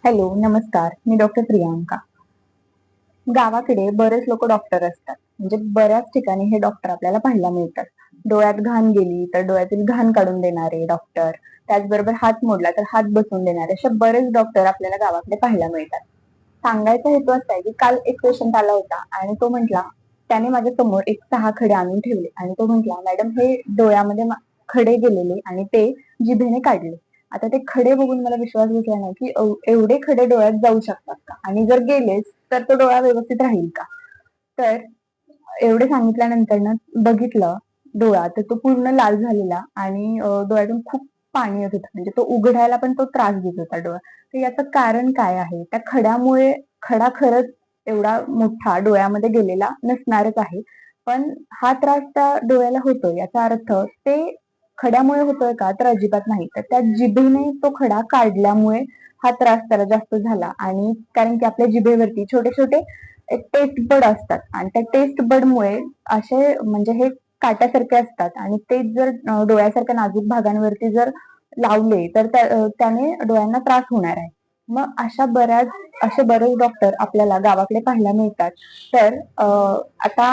Hello, नमस्कार. मी doctor Priyanka. गावाकडे बरेच लोक डॉक्टर असतात. म्हणजे बऱ्याच ठिकाणी हे डॉक्टर आपल्याला पाहायला मिळतात. डोळ्यात घाण गेली तर डोळ्यातील घाण काढून देणारे डॉक्टर, त्याचबरोबर हात मोडला तर हात बसवून देणारे असे बरेच डॉक्टर आपल्याला गावाकडे पाहायला मिळतात. सांगायचा हेतू असा आहे, की काल एक पेशंट आला होता आणि तो म्हटला, त्याने माझ्या समोर एक 6 खडे आणून ठेवले आणि तो म्हटला, "मॅडम हे डोळ्यामध्ये खडे गेलेले आणि ते जिभेने काढले." आता ते खडे बघून मला विश्वास बसला नाही, की एवढे खडे डोळ्यात जाऊ शकतात का? आणि जर गेलेच, तर तो डोळा व्यवस्थित राहील का? तर एवढे सांगितल्यानंतर ना बघितलं डोळा, तर तो पूर्ण लाल झालेला आणि डोळ्यातून खूप पाणी येत होतं. म्हणजे तो उघडायला पण तो त्रास देत होता डोळा. तर याचं कारण काय आहे? त्या खड्यामुळे खडा खरंच एवढा मोठा डोळ्यामध्ये गेलेला नसणारच आहे. पण हा त्रास त्या डोळ्याला होतोय याचा अर्थ ते खड्यामुळे होतोय का? तर अजिबात नाही. तर त्या जिभेने तो खडा काढल्यामुळे हा त्रास त्याला जास्त झाला आणि कारण की आपल्या जिभेवरती छोटे-छोटे एक टेस्ट बड असतात आणि त्या टेस्ट बडमुळे असे म्हणजे हे काट्यासारखे असतात आणि तेच जर डोळ्यासारख्या नाजूक भागांवरती जर लावले तर त्याने डोळ्यांना त्रास होणार आहे. मग असे बरेच डॉक्टर आपल्याला गावाकडे पाहायला मिळतात. तर आता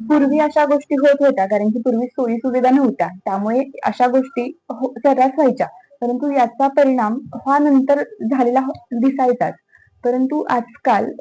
पूर्वी अशा गोष्टी होत होत्या कारण की पूर्वी सोयी-सुविधा नव्हत्या. त्यामुळे अशा गोष्टी सर्रास व्हायच्या. परंतु याचा परिणाम हा नंतर झालेला दिसायचाच. परंतु आजकाल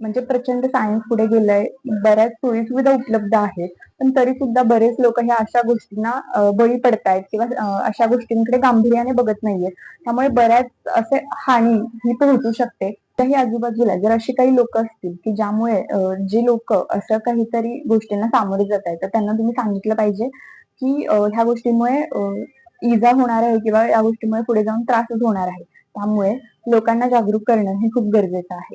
म्हणजे प्रचंड सायन्स पुढे गेलंय. बऱ्याच सोयी-सुविधा उपलब्ध आहेत. पण तरी सुद्धा बरेच लोक ह्या अशा गोष्टींना बळी पडतायत किंवा अशा गोष्टींकडे गांभीर्याने बघत नाहीयेत. त्यामुळे बऱ्याच असे हानी ही पोहोचू शकते. त्याही आजूबाजूला जर अशी काही लोक असतील, की ज्यामुळे जी लोक असं काहीतरी गोष्टींना सामोरे जात आहेत, तर त्यांना तुम्ही सांगितलं पाहिजे, की ह्या गोष्टीमुळे इजा होणार आहे किंवा या गोष्टीमुळे पुढे जाऊन त्रासच होणार आहे. त्यामुळे लोकांना जागरूक करणं हे खूप गरजेचं आहे.